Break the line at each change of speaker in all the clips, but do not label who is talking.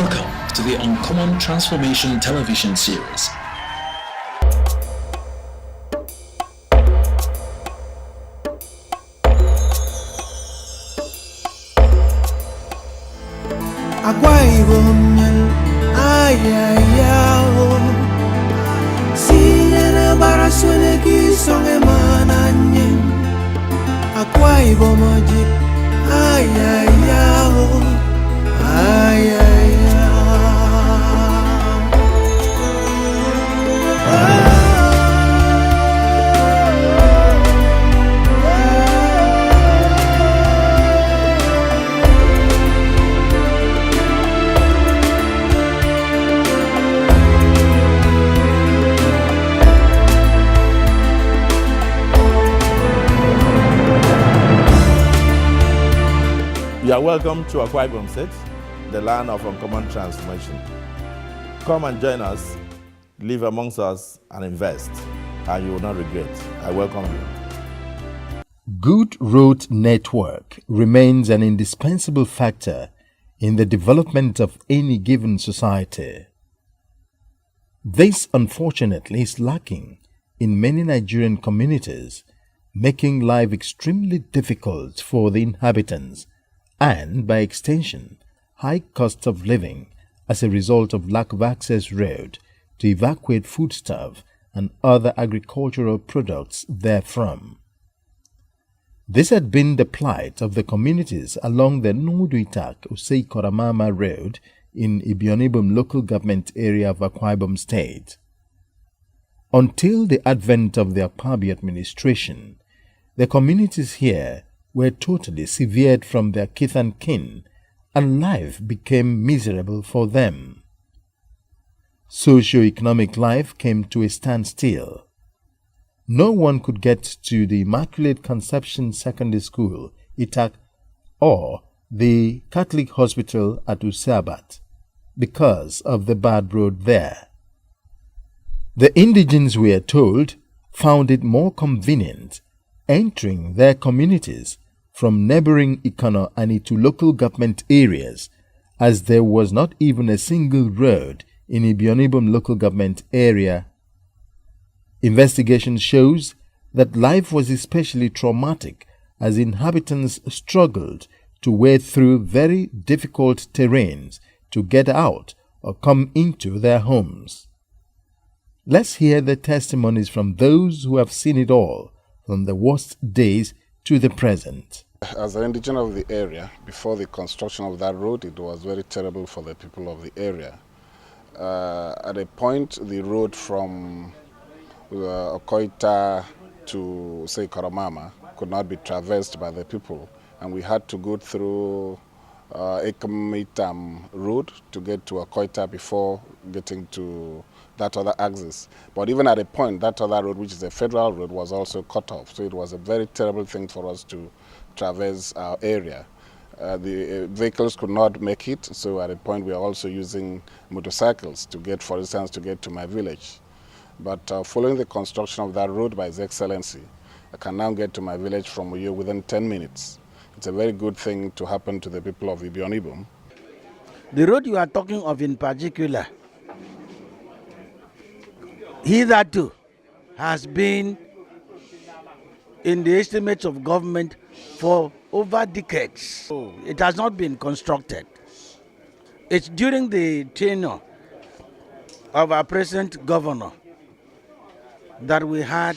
Welcome to the Uncommon Transformation television series.
You are welcome to Akwa Ibom State, the land of uncommon transformation. Come and join us, live amongst us, and invest, and you will not regret. I welcome you.
Good road network remains an indispensable factor in the development of any given society. This, unfortunately, is lacking in many Nigerian communities, making life extremely difficult for the inhabitants and, by extension, high cost of living as a result of lack of access road to evacuate foodstuff and other agricultural products therefrom. This had been the plight of the communities along the Ikot Amama road in Ibionibum local government area of Akwa Ibom State. Until the advent of the Akpabi administration, the communities here were totally severed from their kith and kin, and life became miserable for them. Socio-economic life came to a standstill. No one could get to the Immaculate Conception Secondary School, Itak, or the Catholic Hospital at Usabat because of the bad road there. The indigents, we are told, found it more convenient entering their communities from neighboring Ikano and Itu local government areas, as there was not even a single road in Ibionibum local government area. Investigation shows that life was especially traumatic as inhabitants struggled to wade through very difficult terrains to get out or come into their homes. Let's hear the testimonies from those who have seen it all, from the worst days to the present.
As an indigent of the area, before the construction of that road, it was very terrible for the people of the area. At a point, the road from Okoita to, say, Ikot Amama could not be traversed by the people, and we had to go through Ekamitam road to get to Okoita before getting to that other axis. But even at a point, that other road, which is a federal road, was also cut off. So it was a very terrible thing for us to traverse our area. The vehicles could not make it, so at a point we are also using motorcycles to get, for instance, to get to my village. But following the construction of that road by His Excellency, I can now get to my village from Uyo within 10 minutes. It's a very good thing to happen to the people of Ibionibum.
The road you are talking of in particular, hitherto has been in the estimates of government for over decades. It has not been constructed. It's during the tenure of our present governor that we had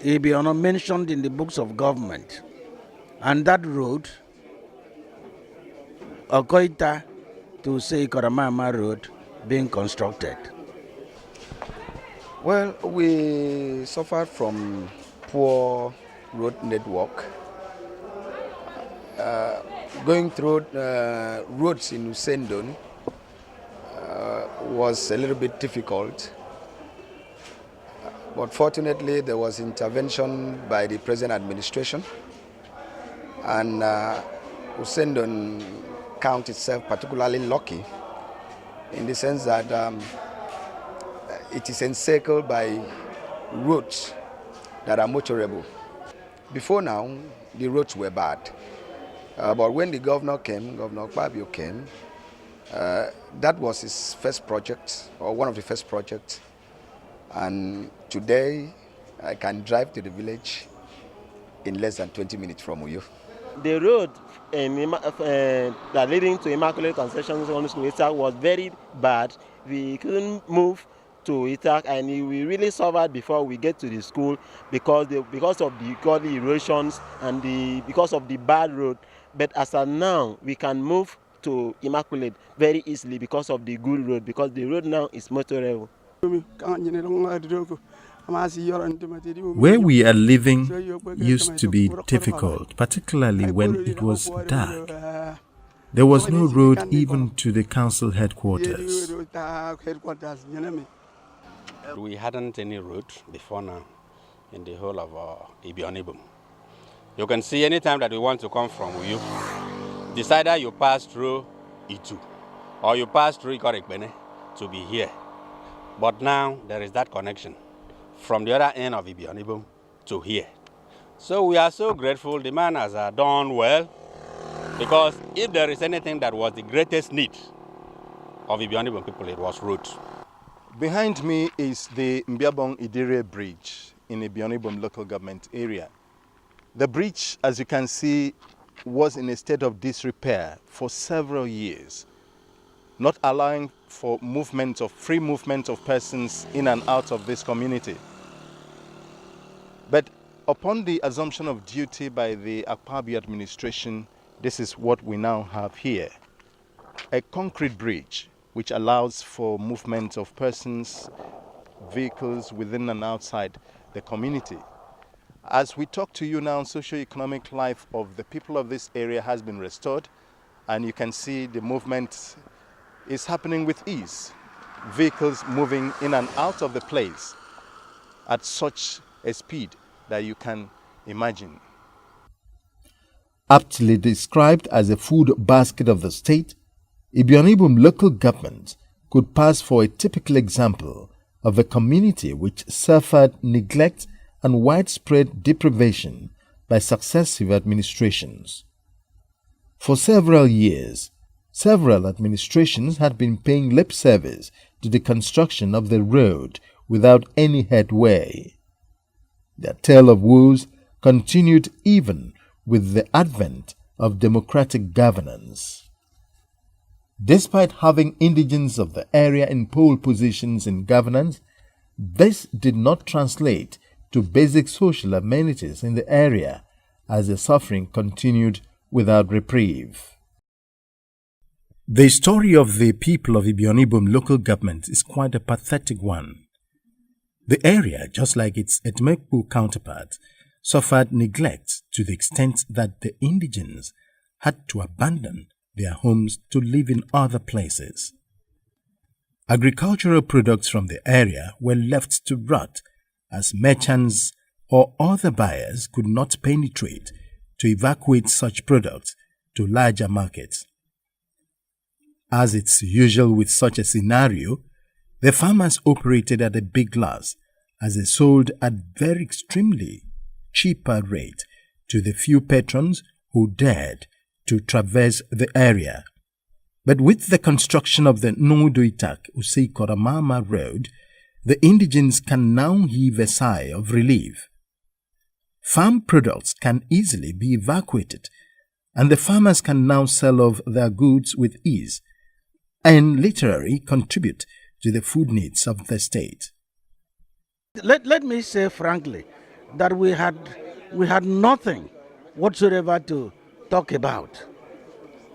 Ibiono mentioned in the books of government, and that road, Okoita to say Ikot Amama road, being constructed.
Well, we suffered from poor road network. Going through roads in Usendon was a little bit difficult. But fortunately, there was intervention by the present administration, and Usendon count itself particularly lucky in the sense that it is encircled by roads that are motorable. Before now, the roads were bad. But when the governor came, Governor Fabio came, That was his first project, or one of the first projects. And today, I can drive to the village in less than 20 minutes from Uyo.
The road that leading to Immaculate Conception Secondary School Itak was very bad. We couldn't move to Itak, and we really suffered before we get to the school because of the gully erosions and because of the bad road. But as of now, we can move to Immaculate very easily because of the good road, because the road now is motorable.
Where we are living used to be difficult, particularly when it was dark. There was no road even to the council headquarters.
We hadn't any road before now in the whole of Ibionibum. You can see anytime that we want to come from Uyu, it's either you pass through Itu or you pass through Ikot Amama to be here. But now there is that connection from the other end of Ibionibum to here. So we are so grateful. The man has done well, because if there is anything that was the greatest need of Ibionibum people, it was road.
Behind me is the Mbiabong Idire Bridge in Ibionibum local government area. The bridge, as you can see, was in a state of disrepair for several years, not allowing for free movement of persons in and out of this community. But upon the assumption of duty by the Akpabio administration, this is what we now have here. A concrete bridge which allows for movement of persons, vehicles within and outside the community. As we talk to you now, socio-economic life of the people of this area has been restored, and you can see the movement is happening with ease. Vehicles moving in and out of the place at such a speed that you can imagine.
Aptly described as a food basket of the state, Ibionibum local government could pass for a typical example of a community which suffered neglect and widespread deprivation by successive administrations. For several years, several administrations had been paying lip service to the construction of the road without any headway. Their tale of woes continued even with the advent of democratic governance. Despite having indigents of the area in pole positions in governance, this did not translate to basic social amenities in the area, as the suffering continued without reprieve. The story of the people of Ibionibum local government is quite a pathetic one. The area, just like its Etmekpu counterpart, suffered neglect to the extent that the indigents had to abandon their homes to live in other places. Agricultural products from the area were left to rot as merchants or other buyers could not penetrate to evacuate such products to larger markets. As it's usual with such a scenario, the farmers operated at a big loss as they sold at very extremely cheaper rate to the few patrons who dared to traverse the area. But with the construction of the Ikot Amama road, the indigents can now heave a sigh of relief. Farm products can easily be evacuated, and the farmers can now sell off their goods with ease and literally contribute to the food needs of the state.
Let me say frankly that we had nothing whatsoever to talk about.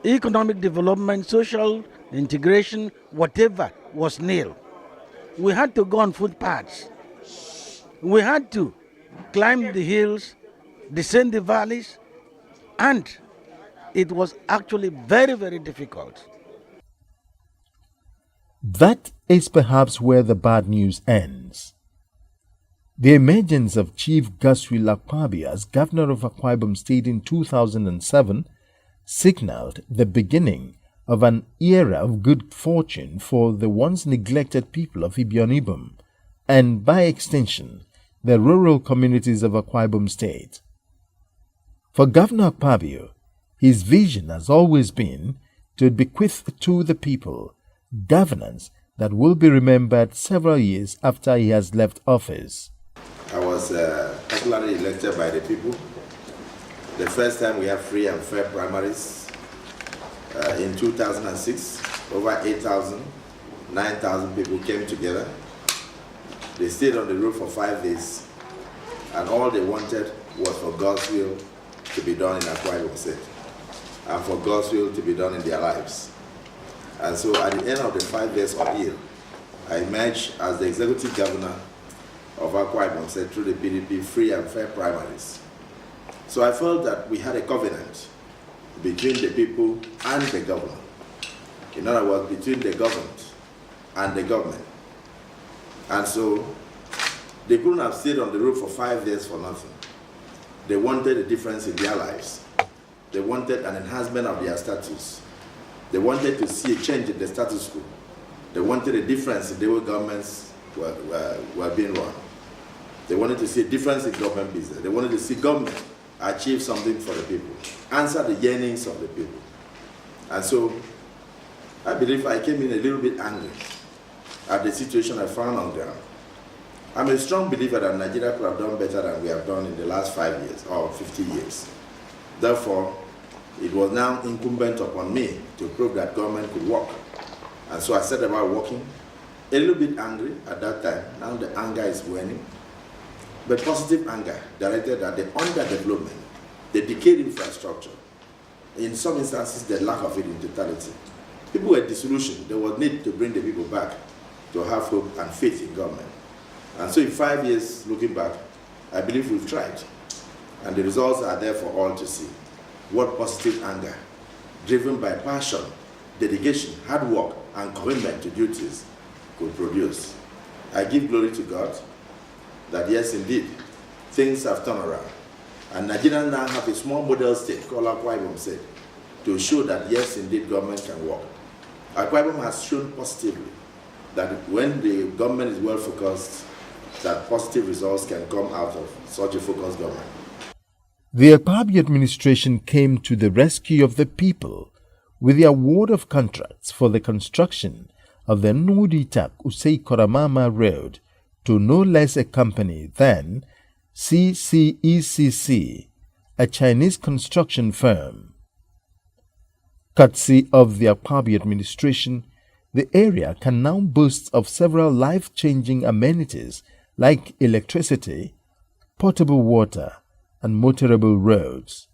Economic development, social integration, whatever was nil. We had to go on footpaths. We had to climb the hills, descend the valleys, and it was actually very, very difficult.
That is perhaps where the bad news ends. The emergence of Chief Gaswil Akpabio as governor of Akwa Ibom State in 2007 signaled the beginning of an era of good fortune for the once neglected people of Ibionibum and, by extension, the rural communities of Akwa Ibom State. For Governor Akpabio, his vision has always been to bequeath to the people governance that will be remembered several years after he has left office.
I was popularly elected by the people. The first time we have free and fair primaries in 2006, over 8,000, 9,000 people came together. They stayed on the road for 5 days, and all they wanted was for God's will to be done in Akwa Ibom State, and for God's will to be done in their lives. And so at the end of the 5 days ordeal, I emerged as the executive governor of Akwa Ibom State through the PDP free and fair primaries. So I felt that we had a covenant between the people and the government. In other words, between the government and the government. And so they couldn't have stayed on the road for 5 days for nothing. They wanted a difference in their lives. They wanted an enhancement of their status. They wanted to see a change in the status quo. They wanted a difference in the way governments were being run. They wanted to see a difference in government business. They wanted to see government achieve something for the people, answer the yearnings of the people. And so I believe I came in a little bit angry at the situation I found on ground. I'm a strong believer that Nigeria could have done better than we have done in the last 5 years or 50 years. Therefore, it was now incumbent upon me to prove that government could work. And so I set about working, a little bit angry at that time. Now the anger is waning, but positive anger directed at the underdevelopment, the decayed infrastructure, in some instances the lack of it in totality. People were disillusioned. There was need to bring the people back to have hope and faith in government. And so in 5 years, looking back, I believe we've tried. And the results are there for all to see. What positive anger, driven by passion, dedication, hard work, and commitment to duties could produce. I give glory to God that yes, indeed, things have turned around. And Nigerians now have a small model state called Akwa Ibom State to show that yes, indeed, government can work. Akwa Ibom has shown positively that when the government is well focused, that positive results can come out of such a focused government.
The Akpabio administration came to the rescue of the people with the award of contracts for the construction of the Ikot Amama road to no less a company than CCECC, a Chinese construction firm. Courtesy of the Akpabio administration, the area can now boast of several life-changing amenities like electricity, potable water, and motorable roads.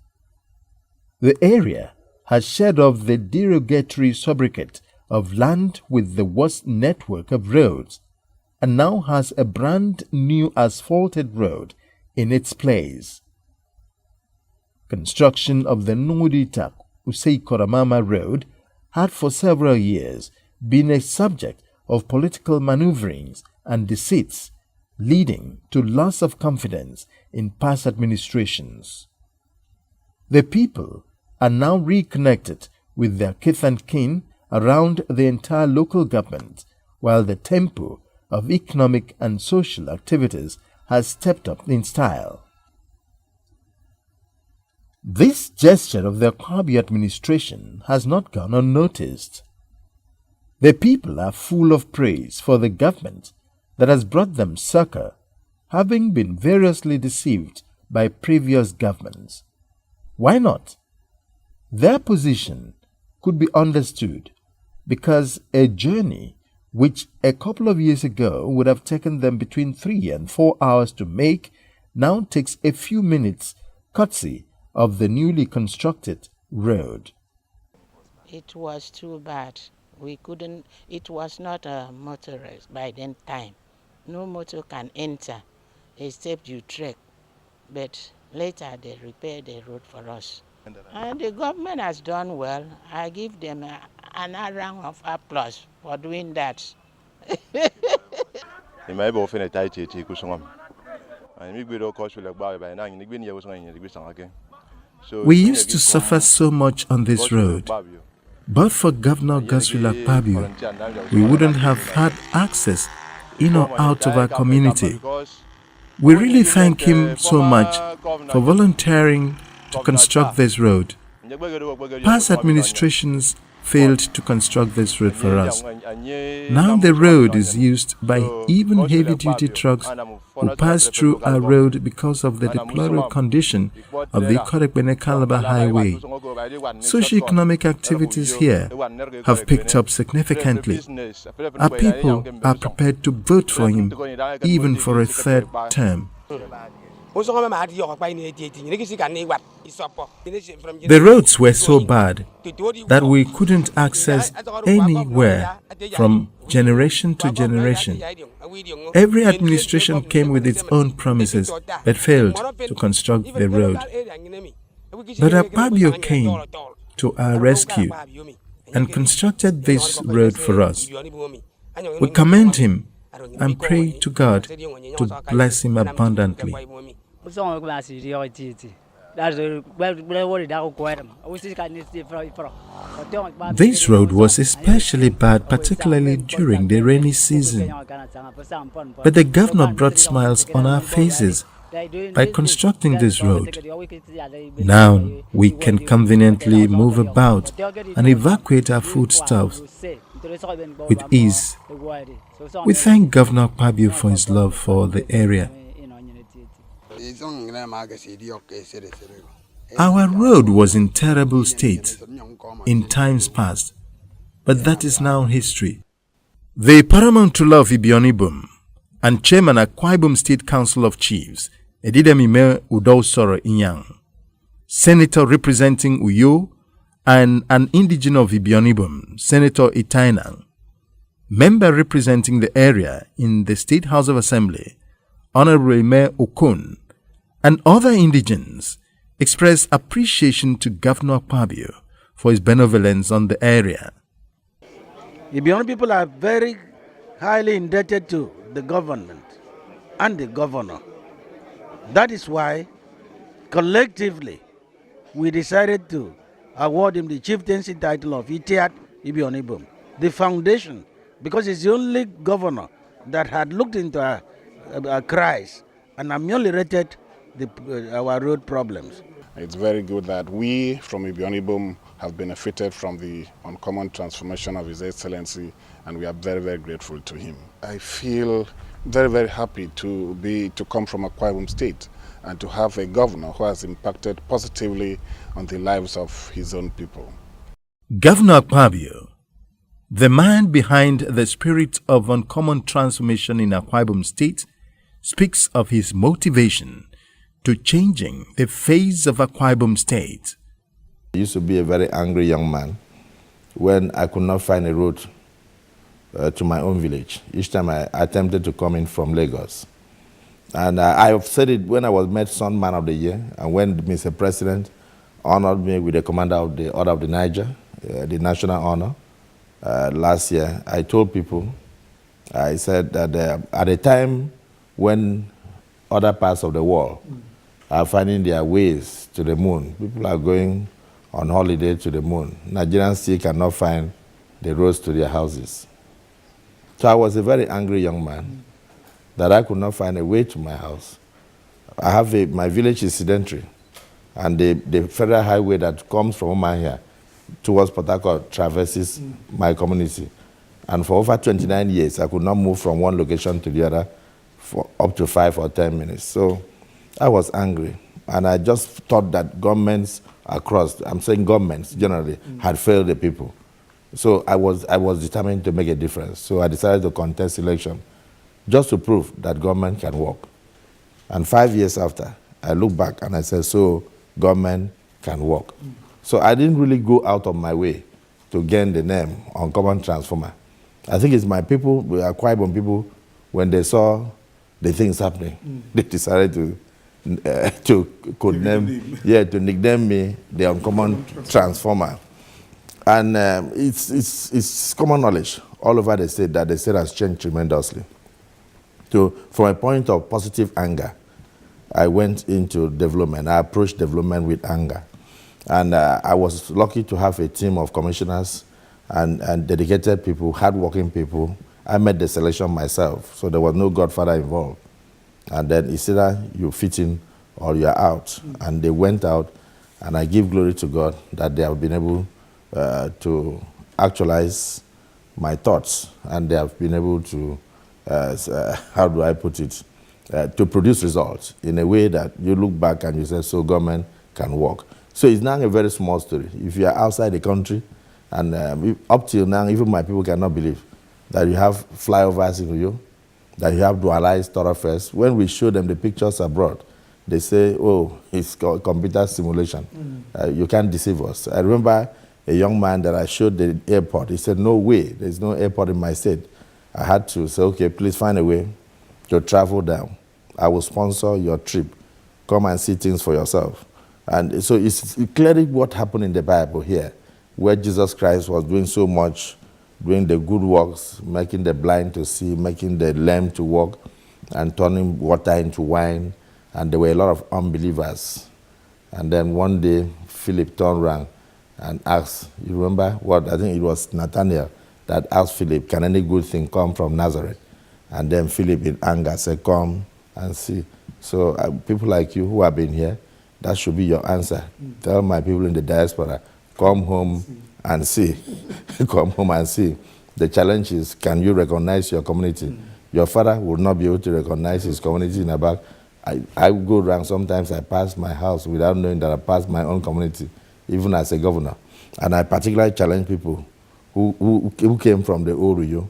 The area has shed off the derogatory sobriquet of land with the worst network of roads and now has a brand new asphalted road in its place. Construction of the Ikot Amama road had for several years been a subject of political maneuverings and deceits, leading to loss of confidence in past administrations. The people are now reconnected with their kith and kin around the entire local government, while the tempo of economic and social activities has stepped up in style. This gesture of the Akpabio administration has not gone unnoticed. The people are full of praise for the government that has brought them succor, having been variously deceived by previous governments. Why not? Their position could be understood because a journey which a couple of years ago would have taken them between 3 and 4 hours to make now takes a few minutes, courtesy of the newly constructed road.
It was too bad. We couldn't, it was not a motorist by then time. No motor can enter except you trek. But later they repaired the road for us. And the government has done well. I give them another round of applause for doing that.
We used to suffer so much on this road. But for Governor Godswill Akpabio, we wouldn't have had access in or out of our community. We really thank him so much for volunteering to construct this road. Past administrations failed to construct this road for us. Now the road is used by even heavy-duty trucks who pass through our road because of the deplorable condition of the Ikot Amama highway. Socio-economic activities here have picked up significantly. Our people are prepared to vote for him, even for a third term. The roads were so bad that we couldn't access anywhere from generation to generation. Every administration came with its own promises but failed to construct the road. But Akpabio came to our rescue and constructed this road for us. We commend him and pray to God to bless him abundantly. This road was especially bad, particularly during the rainy season. But the governor brought smiles on our faces by constructing this road. Now we can conveniently move about and evacuate our foodstuffs with ease. We thank Governor Akpabio for his love for the area. Our road was in terrible state in times past, but that is now history. The paramount ruler of Ibionibum and chairman Akwa Ibom State Council of Chiefs, Edidemime Udosoro Inyang, senator representing Uyo, and an indigene of Ibionibum, Senator Itainang, member representing the area in the State House of Assembly, Honorable Mayor Okun, and other indigenes expressed appreciation to Governor Akpabio for his benevolence on the area.
Ibion people are very highly indebted to the government and the governor. That is why, collectively, we decided to award him the chieftaincy title of Itiat Ibionibum, the foundation, because he's the only governor that had looked into our cries and ameliorated our road problems.
It's very good that we from Ibionibum have benefited from the uncommon transformation of His Excellency, and we are very, very grateful to him. I feel very, very happy to come from Akwa Ibom State and to have a governor who has impacted positively on the lives of his own people.
Governor Akpabio, the man behind the spirit of uncommon transformation in Akwa Ibom State, speaks of his motivation to changing the face of Akwa Ibom State.
I used to be a very angry young man when I could not find a road to my own village. Each time I attempted to come in from Lagos. And I have said it when I was made Son Man of the Year, and when Mr. President honored me with the Commander of the Order of the Niger, the national honor, last year. I told people, I said that at a time when other parts of the world are finding their ways to the moon, people are going on holiday to the moon, Nigerians still cannot find the roads to their houses. So I was a very angry young man that I could not find a way to my house. I have my village is sedentary, and the federal highway that comes from Omahia towards Port Harcourt traverses my community. And for over 29 years, I could not move from one location to the other for up to 5 or 10 minutes. So I was angry, and I just thought that governments across, I'm saying governments generally, had failed the people. So I was determined to make a difference. So I decided to contest election just to prove that government can work. And 5 years after, I look back and I said, so government can work. So I didn't really go out of my way to gain the name Uncommon Transformer. I think it's my people, Akwa Ibom people, when they saw the things happening, they decided to nickname me the Uncommon Transformer. And it's common knowledge all over the state that the state has changed tremendously. So from a point of positive anger, I went into development. I approached development with anger. And I was lucky to have a team of commissioners and dedicated people, hardworking people. I made the selection myself, so there was no godfather involved. And then it's either you fit in or you're out. And they went out, and I give glory to God that they have been able to actualize my thoughts, and they have been able to, how do I put it, to produce results in a way that you look back and you say, so government can work. So it's now a very small story. If you are outside the country, and up till now, even my people cannot believe that you have flyovers in Uyo, that you have dualized thoroughfares. When we show them the pictures abroad, they say, oh, it's computer simulation. You can't deceive us. I remember a young man that I showed the airport. He said, no way, there's no airport in my state. I had to say, okay, please find a way to travel down. I will sponsor your trip. Come and see things for yourself. And so it's clearly what happened in the Bible here, where Jesus Christ was doing so much, doing the good works, making the blind to see, making the lame to walk, and turning water into wine. And there were a lot of unbelievers. And then one day, Philip turned around and asked, you remember what? I think it was Nathanael that asked Philip, can any good thing come from Nazareth? And then Philip in anger said, come and see. So people like you who have been here, that should be your answer. Tell my people in the diaspora, come home and see. Come home and see. The challenge is, can you recognize your community? Your father will not be able to recognize his community in the back. I go around, sometimes I pass my house without knowing that I passed my own community, even as a governor. And I particularly challenge people who came from the old Uyo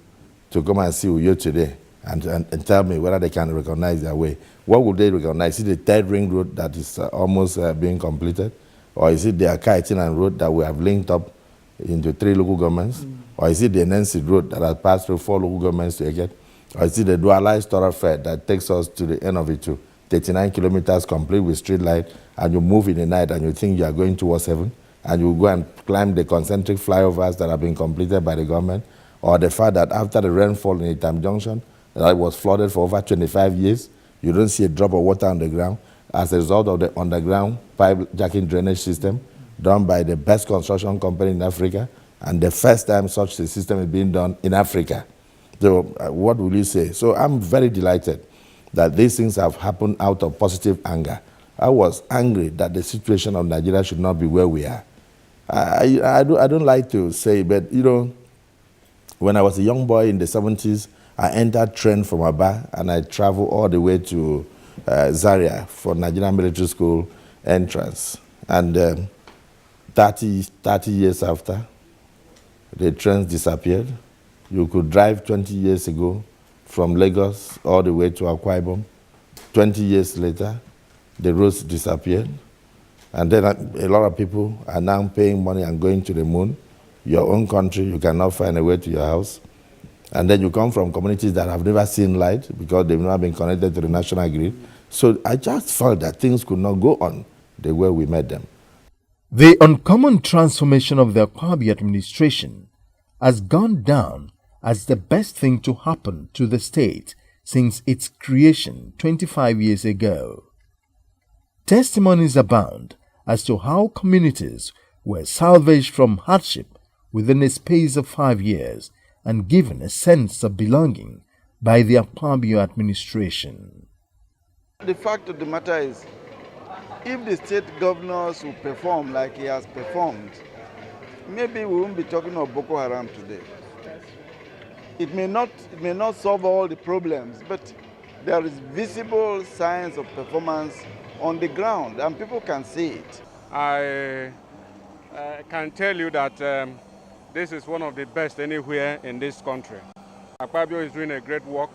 to come and see Uyo today and tell me whether they can recognize their way. What would they recognize? Is it the third ring road that is almost being completed? Or is it the Akaitina road that we have linked up into 3 local governments? Or is it the Nancy road that has passed through 4 local governments to get? Or is it the dualized thoroughfare that takes us to the end of it to 39 kilometers complete with street light, and you move in the night and you think you are going towards heaven, and you go and climb the concentric flyovers that have been completed by the government? Or the fact that after the rainfall in Itam Junction, that was flooded for over 25 years, you don't see a drop of water on the ground as a result of the underground pipe jacking drainage system done by the best construction company in Africa, and the first time such a system is being done in Africa. So what will you say? So I'm very delighted that these things have happened out of positive anger. I was angry that the situation of Nigeria should not be where we are. I don't like to say, but you know, when I was a young boy in the 70s, I entered train from Aba and I traveled all the way to Zaria for Nigerian Military School entrance. And 30 years after, the trains disappeared. You could drive 20 years ago from Lagos all the way to Akwa Ibom. 20 years later, the roads disappeared. And then a lot of people are now paying money and going to the moon. Your own country, you cannot find a way to your house. And then you come from communities that have never seen light because they've not been connected to the national grid. So I just felt that things could not go on the way we met them.
The uncommon transformation of the Akpabio administration has gone down as the best thing to happen to the state since its creation 25 years ago. Testimonies abound as to how communities were salvaged from hardship within a space of 5 years and given a sense of belonging by the Akpabio administration.
The fact of the matter is, if the state governors will perform like he has performed, maybe we won't be talking of Boko Haram today. It may not solve all the problems, but there is visible signs of performance on the ground, and people can see it.
I can tell you that this is one of the best anywhere in this country. Akpabio is doing a great work.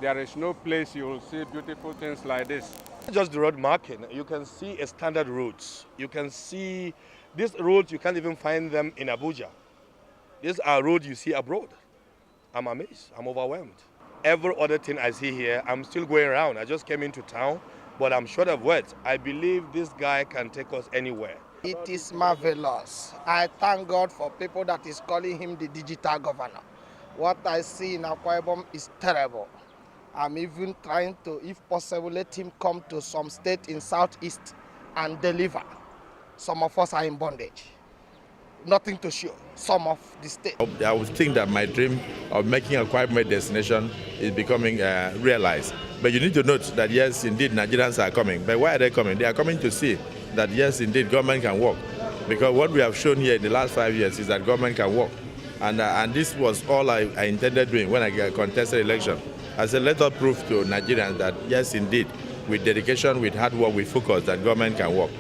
There is no place you will see beautiful things like this.
Just the road marking, you can see a standard roads. You can see these roads, you can't even find them in Abuja. These are roads you see abroad. I'm amazed, I'm overwhelmed. Every other thing I see here, I'm still going around. I just came into town, but I'm short of words. I believe this guy can take us anywhere.
It is marvelous. I thank God for people that is calling him the digital governor. What I see in Akwa Ibom is terrible. I'm even trying to, if possible, let him come to some state in Southeast and deliver. Some of us are in bondage. Nothing to show. Some of the state.
I would think that my dream of making Akwa Ibom a destination is becoming realized. But you need to note that yes, indeed, Nigerians are coming. But why are they coming? They are coming to see that yes, indeed, government can work. Because what we have shown here in the last 5 years is that government can work. And this was all I intended doing when I contested election. I said, let us prove to Nigerians that, yes, indeed, with dedication, with hard work, with focus, that government can work.